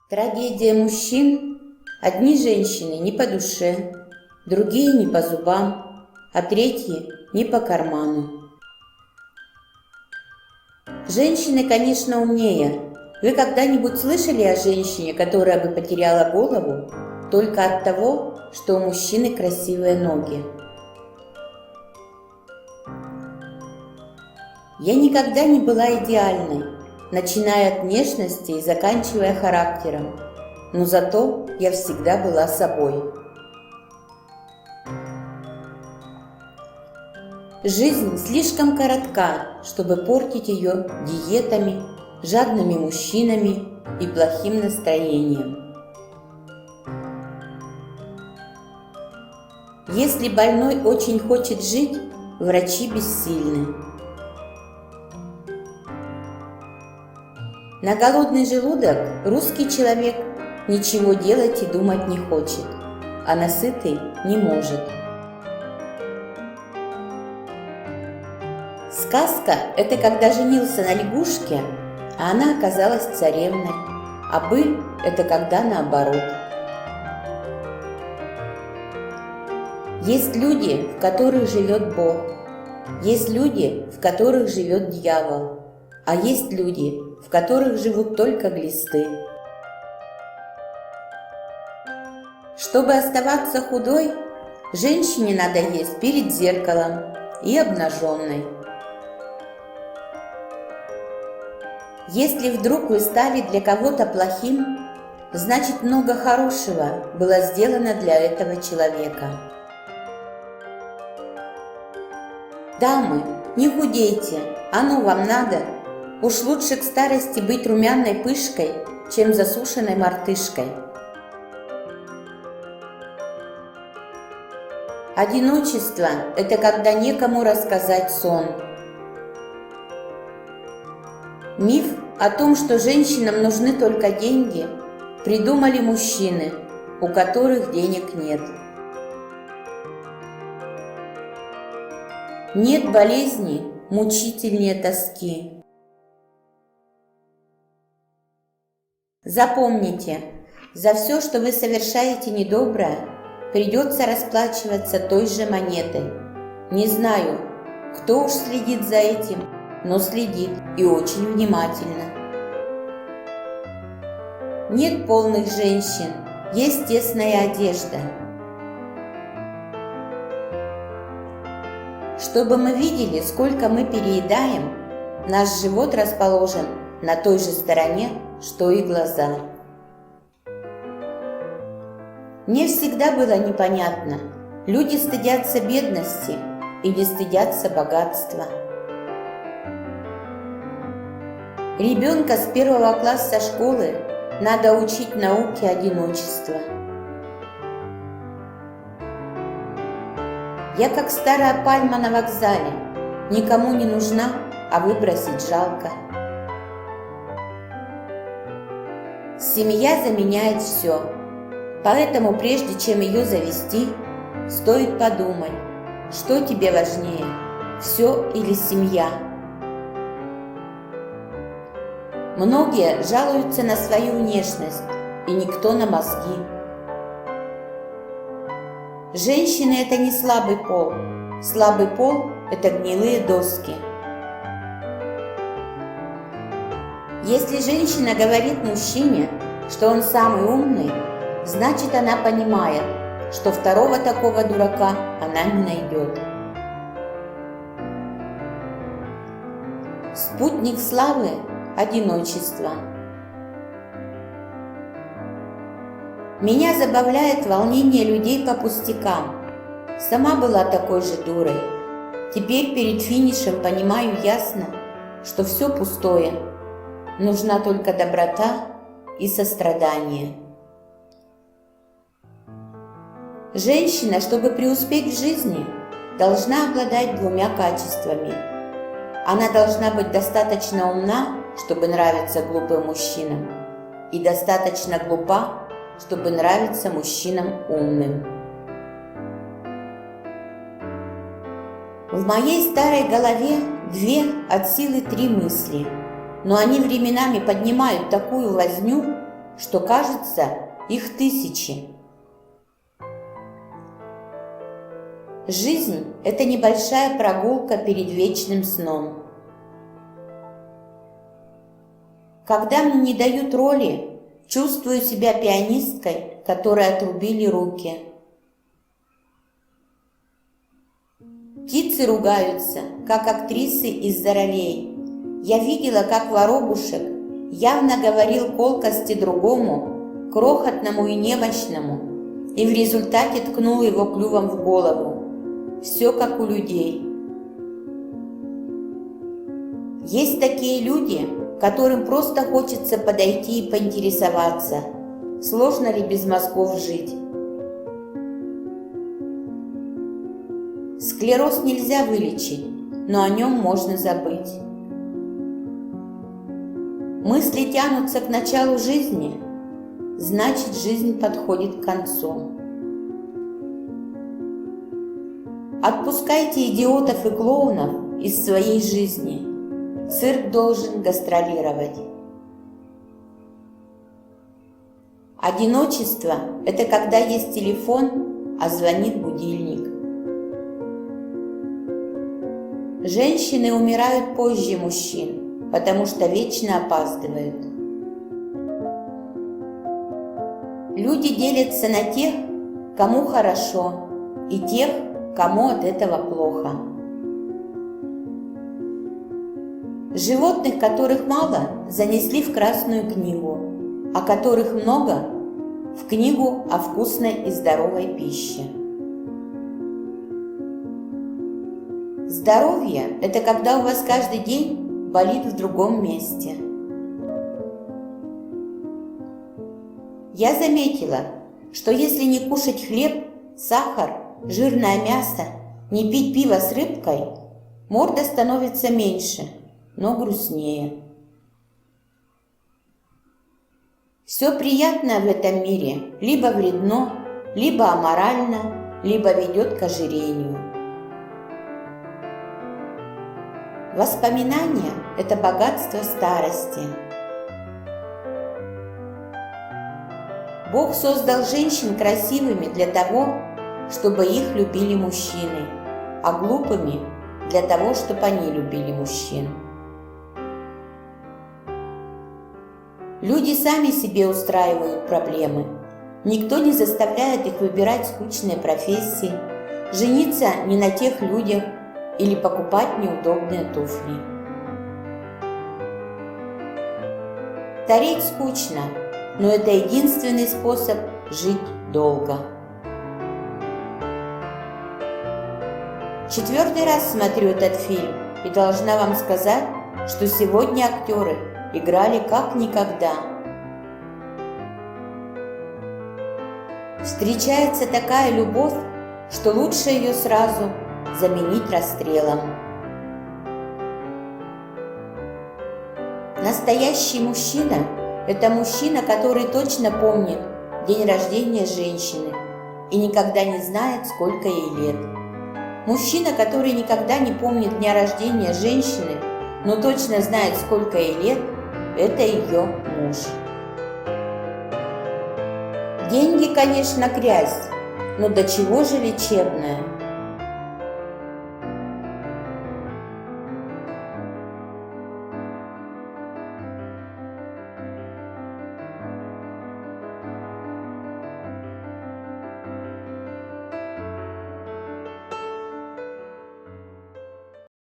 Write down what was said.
Трагедия мужчин. Одни женщины не по душе, другие не по зубам, а третьи не по карману. Женщины, конечно, умнее. Вы когда-нибудь слышали о женщине, которая бы потеряла голову только от того, что у мужчины красивые ноги? Я никогда не была идеальной, начиная от внешности и заканчивая характером, но зато я всегда была собой. Жизнь слишком коротка, чтобы портить ее диетами, жадными мужчинами и плохим настроением. Если больной очень хочет жить, врачи бессильны. На голодный желудок русский человек ничего делать и думать не хочет, а на сытый не может. Сказка – это когда женился на лягушке, а она оказалась царевной, а быль – это когда наоборот. Есть люди, в которых живет Бог, есть люди, в которых живет дьявол, а есть люди, в которых живут только глисты. Чтобы оставаться худой, женщине надо есть перед зеркалом и обнаженной. Если вдруг вы стали для кого-то плохим, значит много хорошего было сделано для этого человека. Дамы, не худейте, оно вам надо. Уж лучше к старости быть румяной пышкой, чем засушенной мартышкой. Одиночество – это когда некому рассказать сон. Миф о том, что женщинам нужны только деньги, придумали мужчины, у которых денег нет. Нет болезни мучительнее тоски. Запомните, за все, что вы совершаете недоброе, придется расплачиваться той же монетой. Не знаю, кто уж следит за этим, но следит и очень внимательно. Нет полных женщин, есть тесная одежда. Чтобы мы видели, сколько мы переедаем, наш живот расположен на той же стороне, что и глаза. Мне всегда было непонятно, люди стыдятся бедности или стыдятся богатства. Ребенка с 1 класса школы надо учить науке одиночества. Я как старая пальма на вокзале, никому не нужна, а выбросить жалко. Семья заменяет все, поэтому прежде чем ее завести, стоит подумать, что тебе важнее, все или семья. Многие жалуются на свою внешность, и никто на мозги. Женщины – это не слабый пол. Слабый пол – это гнилые доски. Если женщина говорит мужчине, что он самый умный, значит она понимает, что второго такого дурака она не найдет. Спутник славы – одиночество. Меня забавляет волнение людей по пустякам. Сама была такой же дурой. Теперь перед финишем понимаю ясно, что все пустое. Нужна только доброта и сострадание. Женщина, чтобы преуспеть в жизни, должна обладать двумя качествами. Она должна быть достаточно умна, чтобы нравиться глупым мужчинам, и достаточно глупа, чтобы нравиться мужчинам умным. В моей старой голове 2 от силы 3 мысли, но они временами поднимают такую возню, что кажется, их тысячи. Жизнь – это небольшая прогулка перед вечным сном. Когда мне не дают роли, чувствую себя пианисткой, которой отрубили руки. Птицы ругаются, как актрисы из-за ролей. Я видела, как воробушек явно говорил колкости другому, крохотному и немощному, и в результате ткнул его клювом в голову. Все как у людей. Есть такие люди, которым просто хочется подойти и поинтересоваться, сложно ли без мозгов жить. Склероз нельзя вылечить, но о нем можно забыть. Мысли тянутся к началу жизни, значит, жизнь подходит к концу. Отпускайте идиотов и клоунов из своей жизни. Цирк должен гастролировать. Одиночество – это когда есть телефон, а звонит будильник. Женщины умирают позже мужчин, потому что вечно опаздывают. Люди делятся на тех, кому хорошо, и тех, кому от этого плохо. Животных, которых мало, занесли в Красную книгу, а которых много – в книгу о вкусной и здоровой пище. Здоровье – это когда у вас каждый день болит в другом месте. Я заметила, что если не кушать хлеб, сахар, жирное мясо, не пить пиво с рыбкой, морда становится меньше, но грустнее. Все приятное в этом мире либо вредно, либо аморально, либо ведет к ожирению. Воспоминания – это богатство старости. Бог создал женщин красивыми для того, чтобы их любили мужчины, а глупыми – для того, чтобы они любили мужчин. Люди сами себе устраивают проблемы. Никто не заставляет их выбирать скучные профессии, жениться не на тех людях или покупать неудобные туфли. Стареть скучно, но это единственный способ жить долго. 4-й раз смотрю этот фильм и должна вам сказать, что сегодня актеры играли как никогда. Встречается такая любовь, что лучше ее сразу заменить расстрелом. Настоящий мужчина – это мужчина, который точно помнит день рождения женщины и никогда не знает, сколько ей лет. Мужчина, который никогда не помнит дня рождения женщины, но точно знает, сколько ей лет, это ее муж. Деньги, конечно, грязь, но до чего же лечебная.